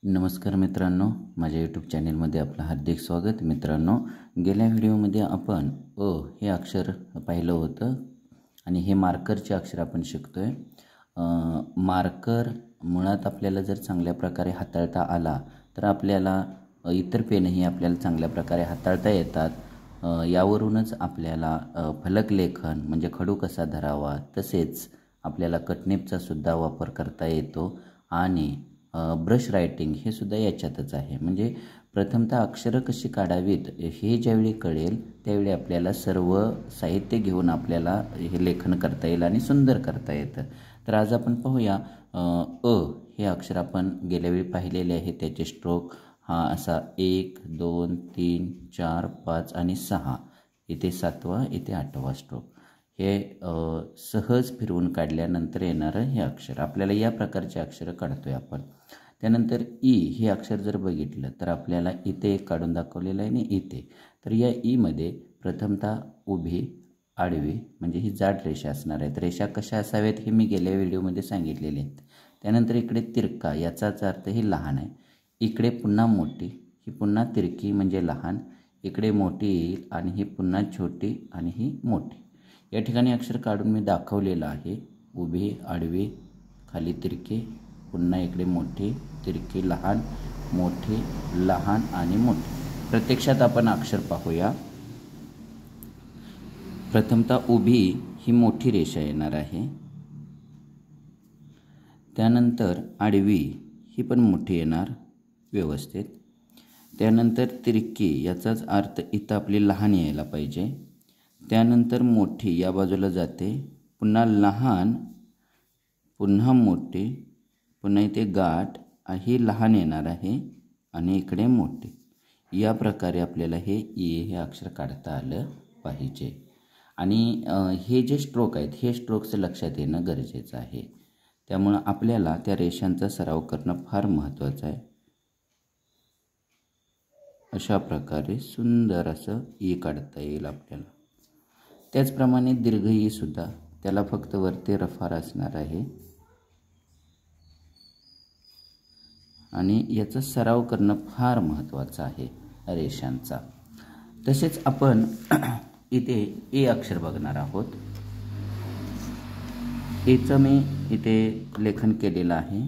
नमस्कार मित्रांनो, माझ्या यूट्यूब चॅनलमध्ये आपलं हार्दिक स्वागत। मित्रांनो, गेल्या व्हिडिओमध्ये आपण अ हे अक्षर पाहिलं होतं आणि हे मार्करचे अक्षर आपण शिकतोय। मार्कर मुळात आपल्याला जर चांगल्या प्रकारे हाताळता आला तर आपल्याला इतर पेनही आपल्याला चांगल्या प्रकारे हाताळता येतात। यावरूनच आपल्याला फलक लेखन म्हणजे खडू कसा धरावा, तसेच आपल्याला कटनिपचा सुद्धा वापर करता येतो आणि ब्रश रायटिंग हे सुद्धा याच्यातच आहे। म्हणजे प्रथमतः अक्षरं कशी काढावीत हे ज्यावेळी कळेल त्यावेळी आपल्याला सर्व साहित्य घेऊन आपल्याला हे लेखन करता येईल आणि सुंदर करता येतं। तर आज आपण पाहूया अ हे अक्षर आपण गेल्या वेळी पाहिलेले आहे। त्याचे स्ट्रोक हा असा 1 2 3 4 5 आणि 6, इथे 7वा इथे 8वा स्ट्रोक। हे सहज फिरवून काढल्यानंतर येणारं हे अक्षर आपल्याला या प्रकारचे अक्षर काढतोय आपण। त्यानंतर ई हे अक्षर जर बघितलं तर आपल्याला इथे एक काढून दाखवलेलं आहे आणि इथे। तर या ई मध्ये प्रथमतः उभी आडवी म्हणजे ही जाड रेषा असणार आहेत। रेषा कशा असाव्यात हे मी गेल्या व्हिडिओमध्ये सांगितलेले आहेत। त्यानंतर इकडे तिरका, याचाच अर्थ ही लहान आहे। इकडे पुन्हा मोठी, ही पुन्हा तिरकी म्हणजे लहान, इकडे मोठी येईल आणि ही पुन्हा छोटी आणि ही मोठी। या ठिकाणी अक्षर काढून मी दाखवलेलं आहे। उभी आडवी खाली तिरकी, पुन्हा इकडे मोठी तिरकी लहान मोठी लहान आणि मोठी। प्रत्यक्षात आपण अक्षर पाहूया। प्रथमतः उभी ही मोठी रेषा येणार आहे, त्यानंतर आडवी ही पण मोठी येणार व्यवस्थित, त्यानंतर तिरकी याचाच अर्थ इथं आपली लहान यायला पाहिजे, त्यानंतर मोठी या बाजूला जाते, पुन्हा लहान पुन्हा मोठी, पुन्हा इथे गाठ ही लहान येणार आहे आणि इकडे मोठी। या प्रकारे आपल्याला हे हे अक्षर काढता आलं पाहिजे। आणि हे जे स्ट्रोक आहेत हे स्ट्रोक्स लक्षात येणं गरजेचं आहे। त्यामुळे आपल्याला त्या रेषांचा सराव करणं फार महत्त्वाचं आहे। अशा प्रकारे सुंदर असं ई काढता येईल आपल्याला। त्याचप्रमाणे दीर्घ ई सुद्धा, त्याला फक्त वरती रफार असणार आहे आणि याचा सराव करणं फार महत्त्वाचं आहे रेषांचा। तसेच आपण इथे ए अक्षर बघणार आहोत। एचं मी इथे लेखन केलेलं आहे।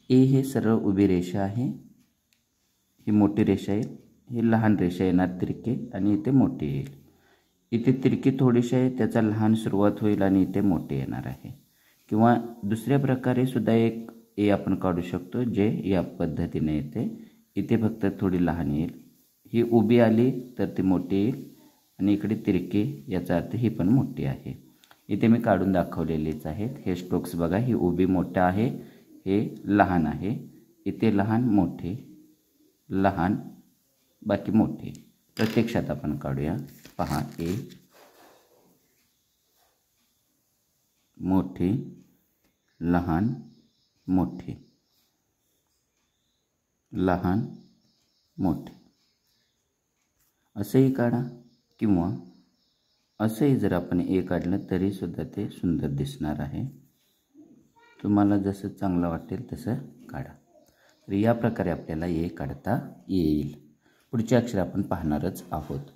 ए हे सरळ उभी रेषा आहे, ही मोठी रेषा येईल, ही लहान रेषा येणार तिरकी आणि इथे मोठी येईल। इथे तिरकी थोडीशी आहे, त्याचा लहान सुरुवात होईल आणि इथे मोठी येणार आहे। किंवा दुसऱ्या प्रकारे सुद्धा एक ए आपण काढू शकतो जे या पद्धतीने येते। इथे फक्त थोडी लहान येईल, ही उभी आली तर ती मोठी येईल आणि इकडे तिरकी याचा अर्थ ही पण मोठी आहे। इथे मी काढून दाखवलेलेच आहेत हे स्ट्रोक्स बघा। ही उभी मोठा आहे, हे लहान आहे, इथे लहान मोठे लहान बाकी मोठे। प्रत्यक्षात आपण काढूया। पहा, ए मोठे लहान मोठे लहान मोठे असंही काढा किंवा असंही जर आपण ए काढलं तरी सुद्धा ते सुंदर दिसणार आहे। तुम्हाला जसं चांगलं वाटेल तसं काढा। तर या प्रकारे आपल्याला ए काढता येईल। पुढचे अक्षर आपण पाहणारच आहोत।